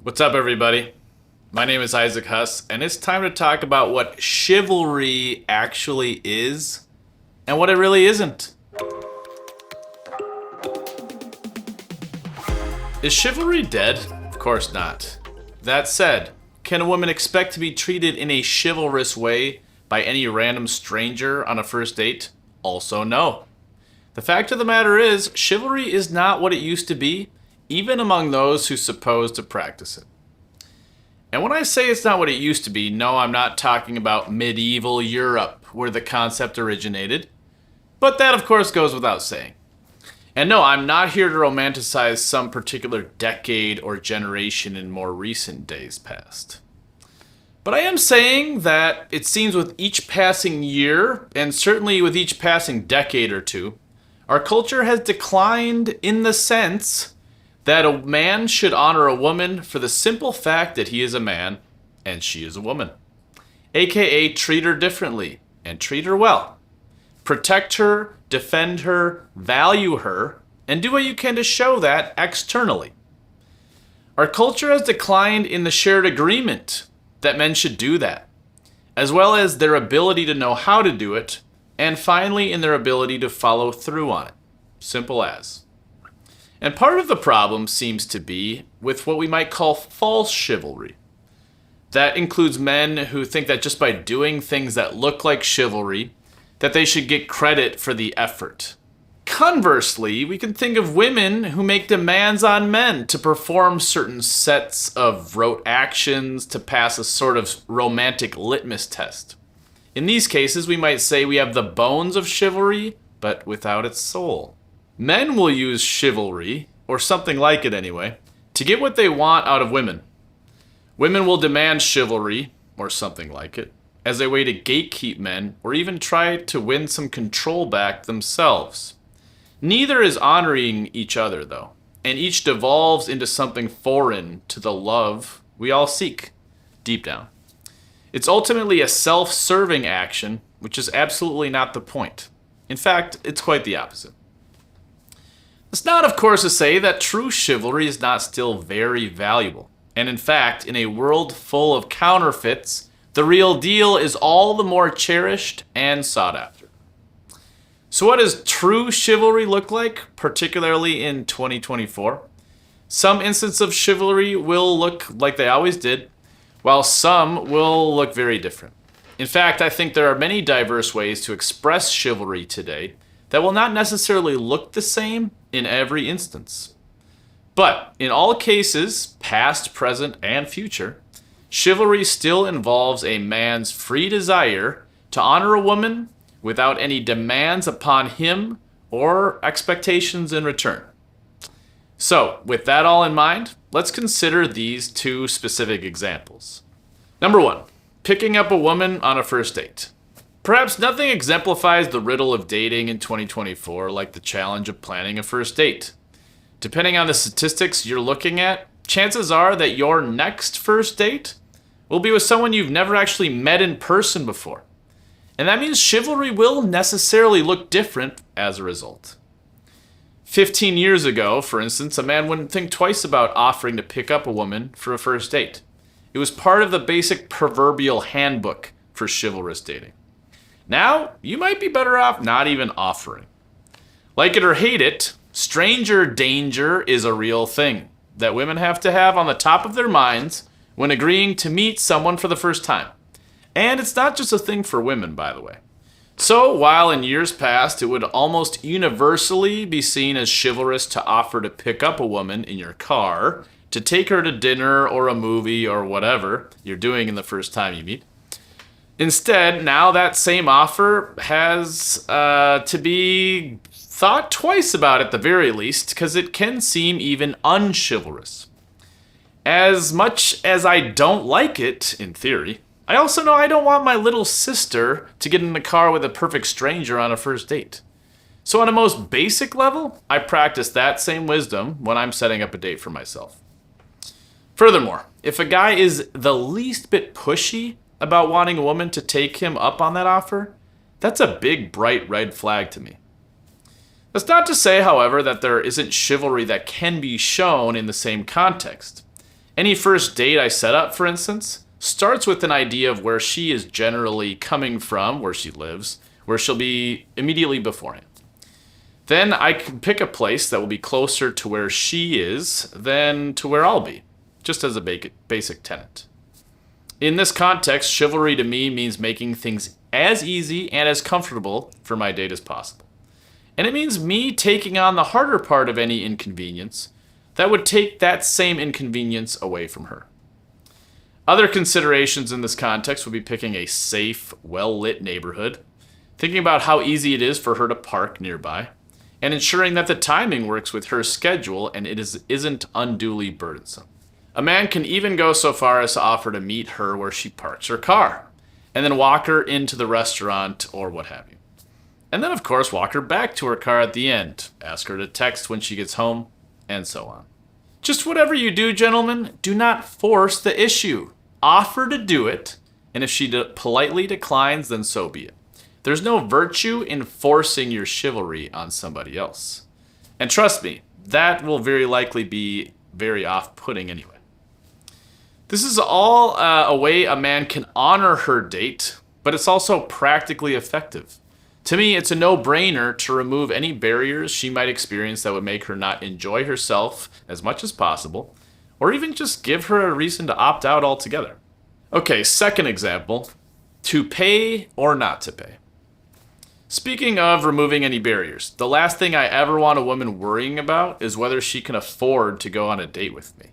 What's up, everybody? My name is Isaac Huss, and it's time to talk about what chivalry actually is and what it really isn't. Is chivalry dead? Of course not. That said, can a woman expect to be treated in a chivalrous way by any random stranger on a first date? Also, no. The fact of the matter is, chivalry is not what it used to be, even among those who suppose to practice it. And when I say it's not what it used to be, no, I'm not talking about medieval Europe, where the concept originated. But that, of course, goes without saying. And no, I'm not here to romanticize some particular decade or generation in more recent days past. But I am saying that it seems with each passing year, and certainly with each passing decade or two, our culture has declined in the sense that a man should honor a woman for the simple fact that he is a man and she is a woman. AKA treat her differently and treat her well. Protect her, defend her, value her, and do what you can to show that externally. Our culture has declined in the shared agreement that men should do that, as well as their ability to know how to do it, and finally in their ability to follow through on it. Simple as. And part of the problem seems to be with what we might call false chivalry. That includes men who think that just by doing things that look like chivalry, that they should get credit for the effort. Conversely, we can think of women who make demands on men to perform certain sets of rote actions to pass a sort of romantic litmus test. In these cases, we might say we have the bones of chivalry, but without its soul. Men will use chivalry, or something like it anyway, to get what they want out of women. Women will demand chivalry, or something like it, as a way to gatekeep men, or even try to win some control back themselves. Neither is honoring each other, though, and each devolves into something foreign to the love we all seek, deep down. It's ultimately a self-serving action, which is absolutely not the point. In fact, it's quite the opposite. It's not, of course, to say that true chivalry is not still very valuable. And in fact, in a world full of counterfeits, the real deal is all the more cherished and sought after. So what does true chivalry look like, particularly in 2024? Some instances of chivalry will look like they always did, while some will look very different. In fact, I think there are many diverse ways to express chivalry today that will not necessarily look the same in every instance. But in all cases, past, present, and future, chivalry still involves a man's free desire to honor a woman without any demands upon him or expectations in return. So, with that all in mind, let's consider these two specific examples. Number one, picking up a woman on a first date. Perhaps nothing exemplifies the riddle of dating in 2024 like the challenge of planning a first date. Depending on the statistics you're looking at, chances are that your next first date will be with someone you've never actually met in person before. And that means chivalry will necessarily look different as a result. 15 years ago, for instance, a man wouldn't think twice about offering to pick up a woman for a first date. It was part of the basic proverbial handbook for chivalrous dating. Now, you might be better off not even offering. Like it or hate it, stranger danger is a real thing that women have to have on the top of their minds when agreeing to meet someone for the first time. And it's not just a thing for women, by the way. So, while in years past it would almost universally be seen as chivalrous to offer to pick up a woman in your car, to take her to dinner or a movie or whatever you're doing in the first time you meet, instead, now that same offer has to be thought twice about at the very least, because it can seem even unchivalrous. As much as I don't like it, in theory, I also know I don't want my little sister to get in the car with a perfect stranger on a first date. So on a most basic level, I practice that same wisdom when I'm setting up a date for myself. Furthermore, if a guy is the least bit pushy about wanting a woman to take him up on that offer, that's a big, bright red flag to me. That's not to say, however, that there isn't chivalry that can be shown in the same context. Any first date I set up, for instance, starts with an idea of where she is generally coming from, where she lives, where she'll be immediately beforehand. Then I can pick a place that will be closer to where she is than to where I'll be, just as a basic tenet. In this context, chivalry to me means making things as easy and as comfortable for my date as possible. And it means me taking on the harder part of any inconvenience that would take that same inconvenience away from her. Other considerations in this context would be picking a safe, well-lit neighborhood, thinking about how easy it is for her to park nearby, and ensuring that the timing works with her schedule and it isn't unduly burdensome. A man can even go so far as to offer to meet her where she parks her car, and then walk her into the restaurant or what have you. And then, of course, walk her back to her car at the end, ask her to text when she gets home, and so on. Just whatever you do, gentlemen, do not force the issue. Offer to do it, and if she politely declines, then so be it. There's no virtue in forcing your chivalry on somebody else. And trust me, that will very likely be very off-putting anyway. This is all a way a man can honor her date, but it's also practically effective. To me, it's a no-brainer to remove any barriers she might experience that would make her not enjoy herself as much as possible, or even just give her a reason to opt out altogether. Okay, second example, to pay or not to pay. Speaking of removing any barriers, the last thing I ever want a woman worrying about is whether she can afford to go on a date with me.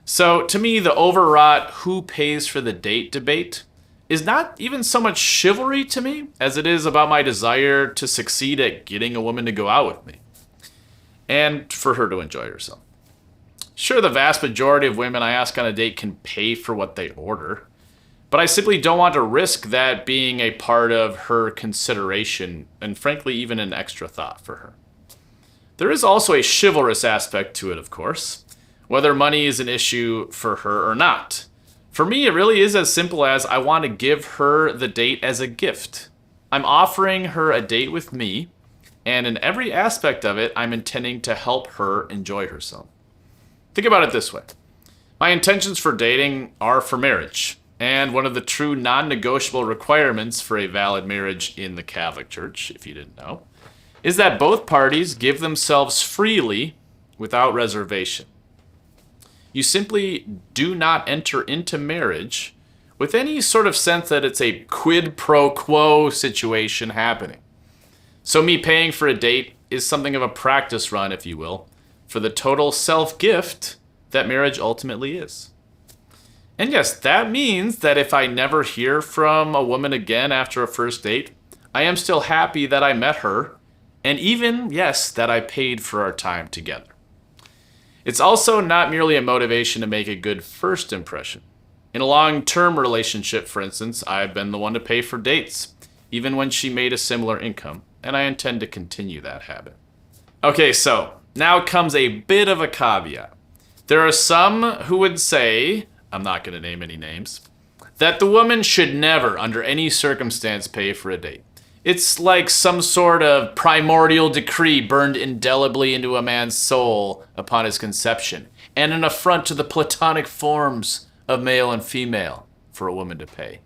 So, to me, the overwrought who pays for the date debate is not even so much chivalry to me as it is about my desire to succeed at getting a woman to go out with me and for her to enjoy herself. Sure, the vast majority of women I ask on a date can pay for what they order, but I simply don't want to risk that being a part of her consideration and frankly even an extra thought for her. There is also a chivalrous aspect to it, of course, whether money is an issue for her or not. For me, it really is as simple as I want to give her the date as a gift. I'm offering her a date with me, and in every aspect of it, I'm intending to help her enjoy herself. Think about it this way. My intentions for dating are for marriage, and one of the true non-negotiable requirements for a valid marriage in the Catholic Church, if you didn't know, is that both parties give themselves freely without reservation. You simply do not enter into marriage with any sort of sense that it's a quid pro quo situation happening. So me paying for a date is something of a practice run, if you will, for the total self-gift that marriage ultimately is. And yes, that means that if I never hear from a woman again after a first date, I am still happy that I met her, and even, yes, that I paid for our time together. It's also not merely a motivation to make a good first impression. In a long-term relationship, for instance, I've been the one to pay for dates, even when she made a similar income, and I intend to continue that habit. Okay, so now comes a bit of a caveat. There are some who would say, I'm not going to name any names, that the woman should never, under any circumstance, pay for a date. It's like some sort of primordial decree burned indelibly into a man's soul upon his conception, and an affront to the platonic forms of male and female for a woman to pay.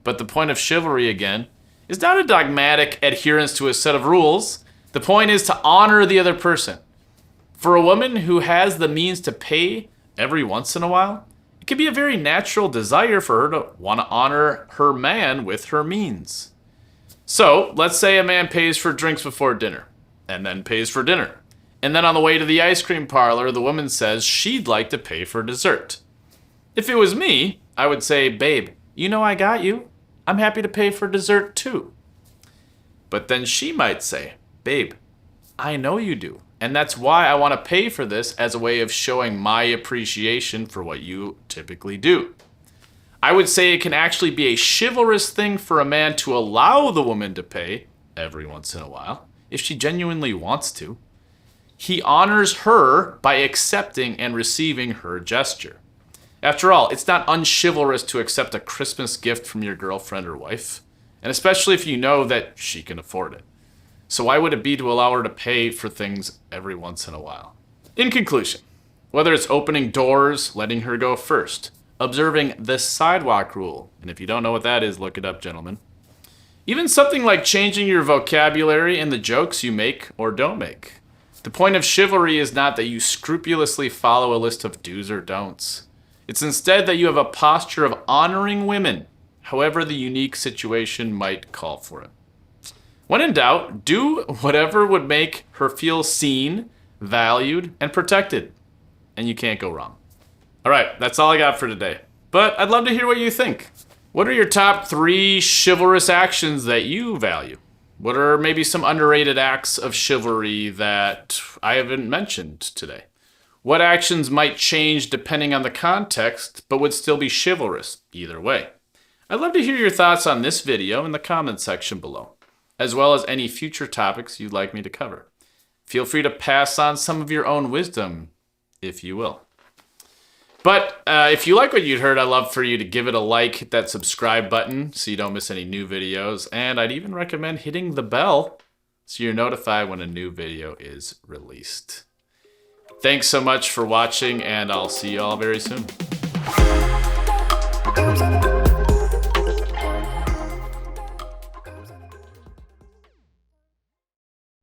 But the point of chivalry, again, is not a dogmatic adherence to a set of rules. The point is to honor the other person. For a woman who has the means to pay every once in a while, it can be a very natural desire for her to want to honor her man with her means. So, let's say a man pays for drinks before dinner, and then pays for dinner. And then on the way to the ice cream parlor, the woman says she'd like to pay for dessert. If it was me, I would say, babe, you know I got you. I'm happy to pay for dessert too. But then she might say, babe, I know you do. And that's why I want to pay for this as a way of showing my appreciation for what you typically do. I would say it can actually be a chivalrous thing for a man to allow the woman to pay every once in a while, if she genuinely wants to. He honors her by accepting and receiving her gesture. After all, it's not unchivalrous to accept a Christmas gift from your girlfriend or wife, and especially if you know that she can afford it. So why would it be to allow her to pay for things every once in a while? In conclusion, Whether it's opening doors, letting her go first, observing the sidewalk rule, and if you don't know what that is, look it up, gentlemen. Even something like changing your vocabulary and the jokes you make or don't make. The point of chivalry is not that you scrupulously follow a list of do's or don'ts. It's instead that you have a posture of honoring women, however the unique situation might call for it. When in doubt, do whatever would make her feel seen, valued, and protected. And you can't go wrong. All right, that's all I got for today. But I'd love to hear what you think. What are your top 3 chivalrous actions that you value? What are maybe some underrated acts of chivalry that I haven't mentioned today? What actions might change depending on the context, but would still be chivalrous either way? I'd love to hear your thoughts on this video in the comments section below, as well as any future topics you'd like me to cover. Feel free to pass on some of your own wisdom, if you will. But if you like what you'd heard, I'd love for you to give it a like, hit that subscribe button so you don't miss any new videos, and I'd even recommend hitting the bell so you're notified when a new video is released. Thanks so much for watching, and I'll see you all very soon.